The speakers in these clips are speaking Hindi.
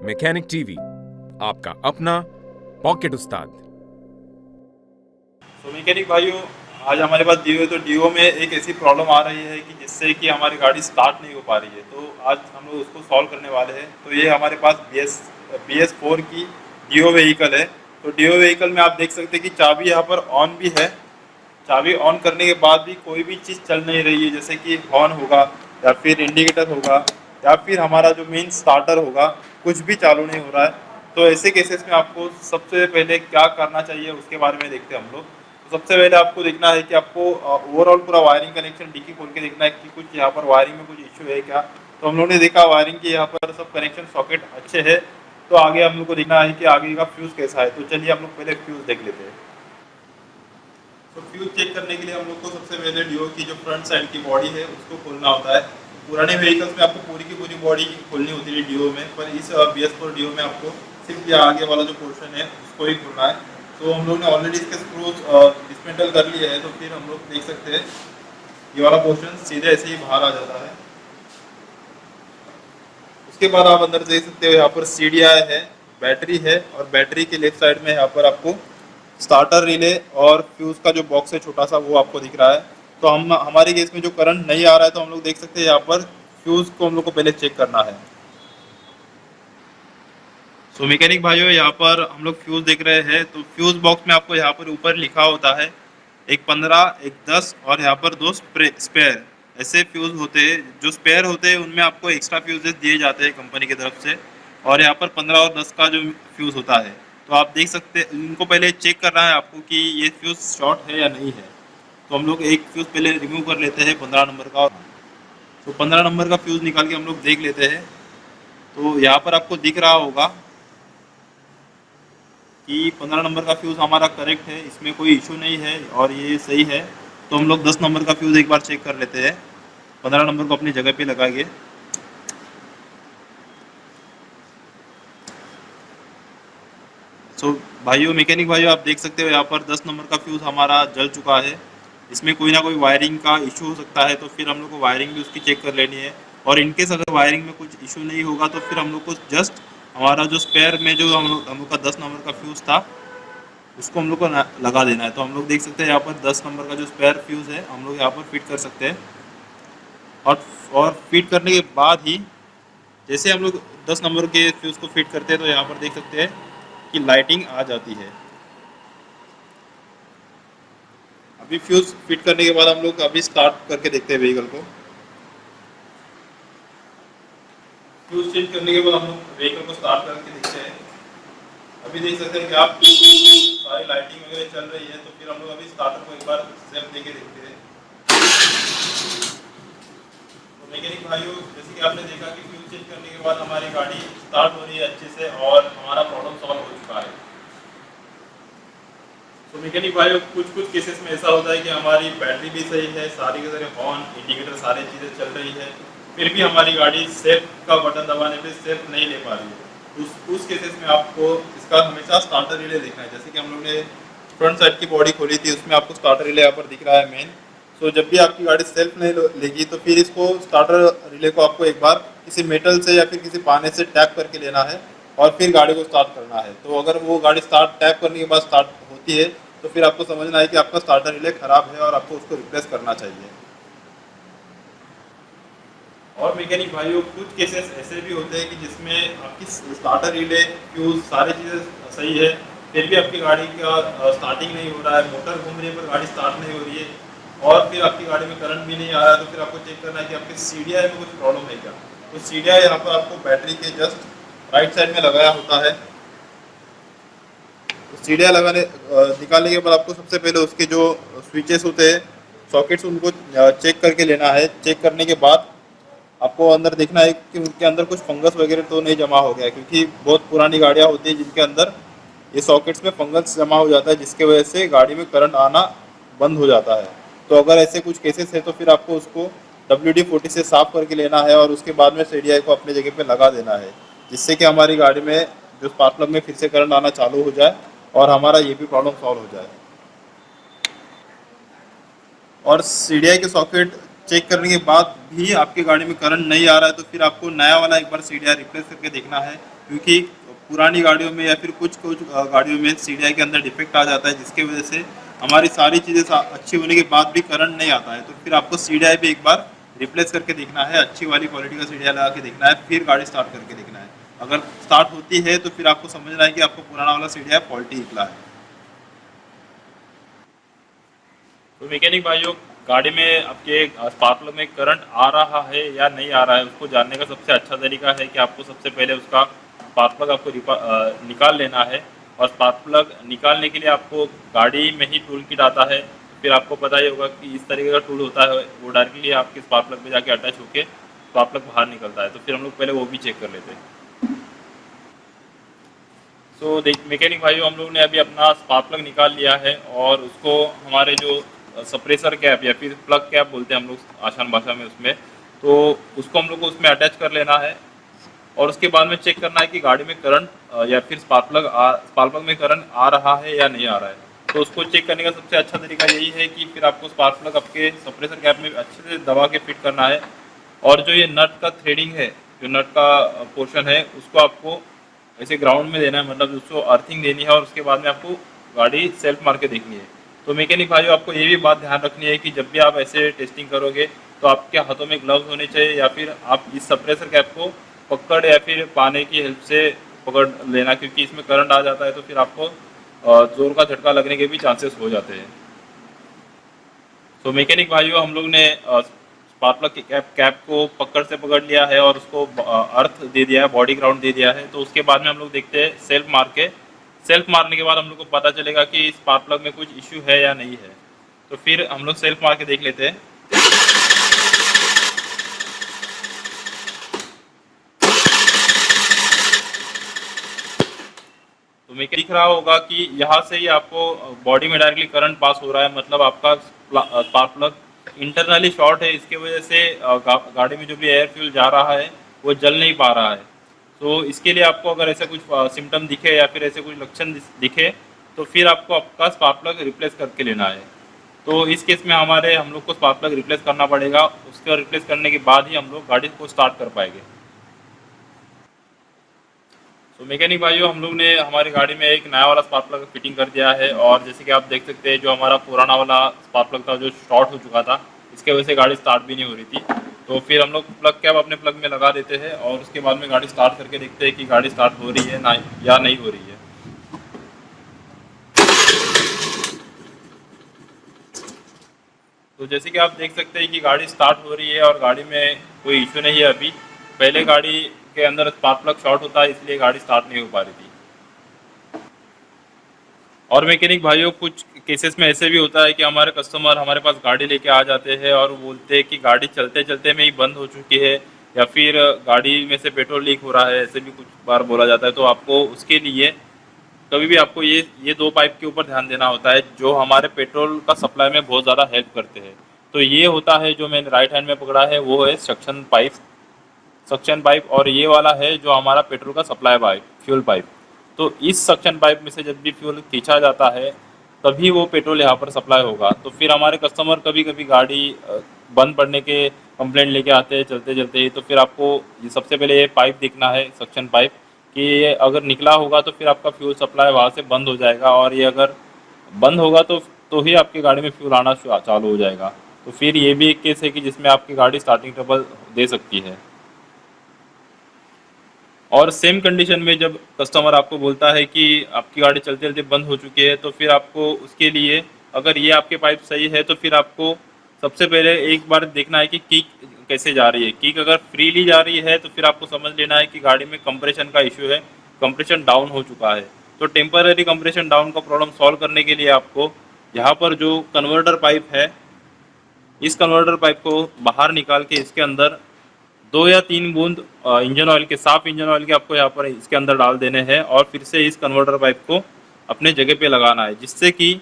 मैकेनिक टीवी, आपका अपना पॉकेट उस्ताद। तो मैकेनिक भाइयों, आज हमारे पास डीओ है। तो डीओ में एक ऐसी प्रॉब्लम आ रही है कि जिससे कि हमारी गाड़ी स्टार्ट नहीं हो पा रही है। तो आज हम लोग उसको सॉल्व करने वाले हैं। तो ये हमारे पास BS4 की डीओ व्हीकल है। तो डीओ व्हीकल में आप देख सकते हैं कि चाबी यहाँ पर ऑन भी है। चाबी ऑन करने के बाद भी कोई भी चीज़ चल नहीं रही है, जैसे कि हॉर्न होगा या फिर इंडिकेटर होगा या फिर हमारा जो मेन स्टार्टर होगा, कुछ भी चालू नहीं हो रहा है। तो ऐसे केसेस में आपको सबसे पहले क्या करना चाहिए उसके बारे में देखते हैं हम लोग। तो सबसे पहले आपको देखना है कि आपको ओवरऑल पूरा वायरिंग कनेक्शन डीकी खोल के देखना है कि कुछ यहाँ पर वायरिंग में कुछ इश्यू है क्या। तो हम लोगों ने देखा वायरिंग की यहाँ पर सब कनेक्शन सॉकेट अच्छे है। तो आगे हम लोग को देखना है कि आगे का फ्यूज़ कैसा है। तो चलिए हम लोग पहले फ्यूज़ देख लेते हैं। तो फ्यूज चेक करने के लिए हम लोग को सबसे पहले डीओ की जो फ्रंट साइड की बॉडी है उसको खोलना होता है। पुराने व्हीकल्स में आपको पूरी की पूरी बॉडी खोलनी होती है डीओ में, पर इस BS4 डीओ में आपको सिर्फ ये आगे वाला जो पोर्शन है उसको ही खोलना है। तो हम लोग ने ऑलरेडी इसके स्क्रूज डिसमेंटल कर लिए हैं। तो फिर हम लोग देख सकते हैं ये वाला पोर्शन सीधे ऐसे ही बाहर आ जाता है। उसके बाद आप अंदर देख सकते हो यहाँ पर CDI है, बैटरी है, और बैटरी के लेफ्ट साइड में यहाँ पर आपको स्टार्टर रिले और फ्यूज का जो बॉक्स है छोटा सा, वो आपको दिख रहा है। तो हम हमारे केस में जो करंट नहीं आ रहा है, तो हम लोग देख सकते हैं यहाँ पर फ्यूज को हम लोग को पहले चेक करना है। सो मैकेनिक भाइयों, यहाँ पर हम लोग फ्यूज देख रहे हैं। तो फ्यूज बॉक्स में आपको यहाँ पर ऊपर लिखा होता है एक 15, एक 10 और यहाँ पर 2 स्पेयर ऐसे फ्यूज होते हैं। जो स्पेयर होते हैं उनमें आपको एक्स्ट्रा फ्यूजेस दिए जाते हैं कंपनी की तरफ से, और यहाँ पर 15 और 10 का जो फ्यूज होता है, तो आप देख सकते हैं इनको पहले चेक करना है आपको कि ये फ्यूज शॉर्ट है या नहीं है। तो हम लोग एक फ्यूज पहले रिमूव कर लेते हैं 15 नंबर का। तो 15 नंबर का फ्यूज निकाल के हम लोग देख लेते हैं। तो यहाँ पर आपको दिख रहा होगा कि 15 नंबर का फ्यूज़ हमारा करेक्ट है, इसमें कोई इशू नहीं है और ये सही है। तो हम लोग 10 नंबर का फ्यूज़ एक बार चेक कर लेते हैं। 15 नंबर को अपनी जगह पे लगाएंगे। सो भाइयों, मैकेनिक भाइयों, आप देख सकते हो यहाँ पर 10 नंबर का फ्यूज़ हमारा जल चुका है। इसमें कोई ना कोई वायरिंग का इशू हो सकता है, तो फिर हम लोग को वायरिंग भी उसकी चेक कर लेनी है। और इनकेस अगर वायरिंग में कुछ इशू नहीं होगा तो फिर हम लोग को जस्ट हमारा जो स्पेयर में जो हम लोग का 10 नंबर का फ्यूज़ था उसको हम लोग को लगा देना है। तो हम लोग देख सकते हैं यहाँ पर 10 नंबर का जो स्पेयर फ्यूज़ है हम लोग यहाँ पर फिट कर सकते हैं। और फिट करने के बाद ही जैसे हम लोग 10 नंबर के फ्यूज़ को फिट करते हैं, तो यहाँ पर देख सकते हैं कि लाइटिंग आ जाती है। अभी फ्यूज़ फिट करने के बाद हम लोग अभी स्टार्ट करके देखते हैं व्हीकल को। फ्यूज़ चेंज करने के बाद हम लोग व्हीकल को स्टार्ट करके देखते हैं। अभी देख सकते हैं कि आप सारी लाइटिंग वगैरह चल रही है। तो फिर हम लोग अभी स्टार्टर को एक बार सेल्फ देके देखते हैं। तो मैकेनिक भाइयों, जैसे कि आपने देखा कि फ्यूज चेंज करने के बाद हमारी गाड़ी स्टार्ट हो रही है अच्छे से और हमारा प्रॉब्लम सॉल्व हो चुका है। तो मैकेनिक भाइयों, कुछ कुछ केसेस में ऐसा होता है कि हमारी बैटरी भी सही है, सारी के सारे हॉर्न, इंडिकेटर, सारी चीज़ें चल रही है, फिर भी हमारी गाड़ी सेफ का बटन दबाने पे सेफ नहीं ले पा रही है। उस केसेस में आपको इसका हमेशा स्टार्टर रिले देखना है। जैसे कि हम लोग ने फ्रंट साइड की बॉडी खोली थी, उसमें आपको स्टार्टर रिले यहाँ पर दिख रहा है मेन। सो जब भी आपकी गाड़ी सेल्फ नहीं लेगी तो फिर इसको स्टार्टर रिले को आपको एक बार किसी मेटल से या फिर किसी पाने से टैप करके लेना है और फिर गाड़ी को स्टार्ट करना है। तो अगर वो गाड़ी स्टार्ट टैप करने के बाद स्टार्ट होती है तो फिर आपको समझना है कि आपका स्टार्टर रिले ख़राब है और आपको उसको रिप्लेस करना चाहिए। और मैकेनिक भाइयों, कुछ केसेस ऐसे भी होते हैं कि जिसमें आपकी स्टार्टर रिले, फ्यूज, सारी चीज़ें सही है, फिर भी आपकी गाड़ी का स्टार्टिंग नहीं हो रहा है, मोटर घूम रही है पर गाड़ी स्टार्ट नहीं हो रही है, और फिर आपकी गाड़ी में करंट भी नहीं आ रहा है। तो फिर आपको चेक करना है कि आपके CDI में कुछ प्रॉब्लम है क्या। तो CDI यहाँ पर आपको बैटरी के जस्ट राइट साइड में लगाया होता है। तो CDI निकालने के बाद आपको सबसे पहले उसके जो स्विचेस होते हैं, सॉकेट्स, उनको चेक करके लेना है। चेक करने के बाद आपको अंदर देखना है कि उनके अंदर कुछ फंगस वगैरह तो नहीं जमा हो गया, क्योंकि बहुत पुरानी गाड़ियाँ होती हैं जिनके अंदर ये सॉकेट्स में फंगस जमा हो जाता है, जिसके वजह से गाड़ी में करंट आना बंद हो जाता है। तो अगर ऐसे कुछ केसेस है तो फिर आपको उसको WD-40 से साफ़ करके लेना है और उसके बाद में CDI को अपनी जगह पे लगा देना है, जिससे कि हमारी गाड़ी में जो स्पार्क प्लग में फिर से करंट आना चालू हो जाए और हमारा ये भी प्रॉब्लम सॉल्व हो जाए। और CDI के सॉकेट चेक करने के बाद भी आपकी गाड़ी में करंट नहीं आ रहा है तो फिर आपको नया वाला एक बार CDI रिप्लेस करके देखना है क्योंकि पुरानी गाड़ियों में या फिर कुछ कुछ गाड़ियों में सीडीआई के अंदर डिफेक्ट आ जाता है, जिसकी वजह से हमारी सारी चीज़ें अच्छी होने के बाद भी करंट नहीं आता है। तो फिर आपको सीडीआई भी एक बार रिप्लेस करके देखना है, अच्छी वाली क्वालिटी का सीडीआई लगा के देखना है, फिर गाड़ी स्टार्ट करके देखना है। अगर स्टार्ट होती है तो फिर आपको समझना है कि आपको पुराना वाला सीडीआई फॉल्टी निकला है। तो मैकेनिक भाइयों, गाड़ी में आपके स्पार्क प्लग में करंट आ रहा है या नहीं आ रहा है, उसको जानने का सबसे अच्छा तरीका है कि आपको सबसे पहले उसका स्पार्क प्लग आपको निकाल लेना है। और स्पार्क प्लग निकालने के लिए आपको गाड़ी में ही टूल किट आता है, फिर आपको पता ही होगा कि इस तरीके का टूल होता है, वो डायरेक्टली आपके स्पार्क प्लग में जाके अटैच होकर स्पार्क प्लग बाहर निकलता है। तो फिर हम लोग पहले वो भी चेक कर लेते हैं। तो मैकेनिक भाइयों, हम लोग ने अभी अपना स्पार्क प्लग निकाल लिया है और उसको हमारे जो सप्रेसर कैप या फिर प्लग कैप बोलते हैं हम लोग आसान भाषा में उसमें, तो उसको हम लोग को उसमें अटैच कर लेना है। और उसके बाद में चेक करना है कि गाड़ी में करंट या फिर स्पार्क प्लग में करंट आ रहा है या नहीं आ रहा है। तो उसको चेक करने का सबसे अच्छा तरीका यही है कि फिर आपको स्पार्क प्लग आपके सप्रेसर कैप में अच्छे से दबा के फिट करना है। और जो ये नट का थ्रेडिंग है, जो नट का पोर्शन है, उसको आपको ऐसे ग्राउंड में देना है, मतलब उसको अर्थिंग देनी है। और उसके बाद में आपको गाड़ी सेल्फ मार के देखनी है। तो मैकेनिक भाइयों, आपको ये भी बात ध्यान रखनी है कि जब भी आप ऐसे टेस्टिंग करोगे तो आपके हाथों में ग्लव्स होने चाहिए, या फिर आप इस सप्रेसर कैप को पकड़ या फिर पाने की हेल्प से पकड़ लेना, क्योंकि इसमें करंट आ जाता है तो फिर आपको जोर का झटका लगने के भी चांसेस हो जाते हैं। तो मैकेनिक भाइयों, हम लोग ने स्पार्क प्लग की कैप को पकड़ से पकड़ लिया है और उसको अर्थ दे दिया है, बॉडी ग्राउंड दे दिया है। तो उसके बाद में हम लोग देखते हैं सेल्फ मारने के बाद हम लोग को पता चलेगा कि स्पार्क प्लग में कुछ इश्यू है या नहीं है। तो फिर हम लोग सेल्फ मार के देख लेते हैं। तो मैं दिख रहा होगा कि यहाँ से ही आपको बॉडी में डायरेक्टली करंट पास हो रहा है, मतलब आपका स्पार्क प्लग इंटरनली शॉर्ट है। इसके वजह से गाड़ी में जो भी एयर फ्यूल जा रहा है वो जल नहीं पा रहा है। तो इसके लिए आपको अगर ऐसा कुछ सिम्टम दिखे या फिर ऐसे कुछ लक्षण दिखे तो फिर आपको आपका स्पार्क प्लग रिप्लेस करके लेना है। तो इस केस में हम लोग को स्पार्क प्लग रिप्लेस करना पड़ेगा। उसके रिप्लेस करने के बाद ही हम लोग गाड़ी को स्टार्ट कर पाएंगे। तो मैकेनिक भाइयों, हम लोग ने हमारी गाड़ी में एक नया वाला स्पार्क प्लग फिटिंग कर दिया है। और जैसे कि आप देख सकते हैं, जो हमारा पुराना वाला स्पार्क प्लग था जो शॉर्ट हो चुका था, इसके वजह से गाड़ी स्टार्ट भी नहीं हो रही थी। तो फिर हम लोग प्लग कैप अपने प्लग में लगा देते हैं और उसके बाद में गाड़ी स्टार्ट करके देखते हैं कि गाड़ी स्टार्ट हो रही है ना या नहीं हो रही है। तो जैसे कि आप देख सकते हैं कि गाड़ी स्टार्ट हो रही है और गाड़ी में कोई इशू नहीं है अभी। पहले गाड़ी के अंदर स्पार्क प्लग शॉर्ट होता है, इसलिए गाड़ी स्टार्ट नहीं हो पा रही थी। और मैकेनिक भाइयों, कुछ केसेस में ऐसे भी होता है कि हमारे कस्टमर हमारे पास गाड़ी लेके आ जाते हैं और बोलते हैं कि गाड़ी चलते चलते में ही बंद हो चुकी है, या फिर गाड़ी में से पेट्रोल लीक हो रहा है, ऐसे भी कुछ बार बोला जाता है। तो आपको उसके लिए कभी भी आपको ये दो पाइप के ऊपर ध्यान देना होता है, जो हमारे पेट्रोल का सप्लाई में बहुत ज़्यादा हेल्प करते हैं। तो ये होता है, जो मैंने राइट हैंड में पकड़ा है वो है सक्शन पाइप, और ये वाला है जो हमारा पेट्रोल का सप्लाई पाइप, फ्यूल पाइप। तो इस सक्शन पाइप में से जब भी फ्यूल खींचा जाता है तभी वो पेट्रोल यहाँ पर सप्लाई होगा। तो फिर हमारे कस्टमर कभी कभी गाड़ी बंद पड़ने के कंप्लेंट लेके आते हैं चलते चलते ही। तो फिर आपको ये सबसे पहले ये पाइप देखना है, सक्शन पाइप, कि ये अगर निकला होगा तो फिर आपका फ्यूल सप्लाई वहाँ से बंद हो जाएगा, और ये अगर बंद होगा तो ही आपकी गाड़ी में फ्यूल आना चालू हो जाएगा। तो फिर ये भी एक केस है कि जिसमें आपकी गाड़ी स्टार्टिंग ट्रबल दे सकती है। और सेम कंडीशन में जब कस्टमर आपको बोलता है कि आपकी गाड़ी चलते चलते बंद हो चुकी है, तो फिर आपको उसके लिए, अगर ये आपके पाइप सही है तो फिर आपको सबसे पहले एक बार देखना है कि किक कैसे जा रही है। किक अगर फ्रीली जा रही है तो फिर आपको समझ लेना है कि गाड़ी में कंप्रेशन का इशू है, कंप्रेशन डाउन हो चुका है। तो टेम्पररी कंप्रेशन डाउन का प्रॉब्लम सॉल्व करने के लिए आपको यहाँ पर जो कन्वर्टर पाइप है, इस कन्वर्टर पाइप को बाहर निकाल के इसके अंदर 2 या 3 बूंद इंजन ऑयल के, साफ इंजन ऑयल के आपको यहाँ पर इसके अंदर डाल देने हैं, और फिर से इस कन्वर्टर पाइप को अपने जगह पे लगाना है, जिससे कि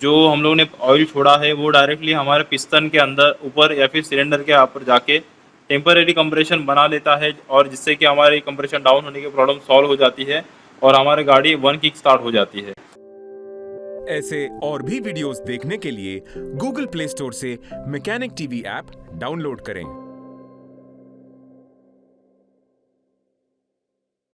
जो हम लोगों ने ऑयल छोड़ा है वो डायरेक्टली हमारे पिस्टन के अंदर ऊपर या फिर सिलेंडर के यहाँ पर जाके टेम्परेरी कंप्रेशन बना लेता है, और जिससे कि हमारी कंप्रेशन डाउन होने की प्रॉब्लम सॉल्व हो जाती है और हमारी गाड़ी 1 किक स्टार्ट हो जाती है। ऐसे और भी वीडियोस देखने के लिए गूगल प्ले स्टोर से मैकेनिक टीवी ऐप डाउनलोड करें।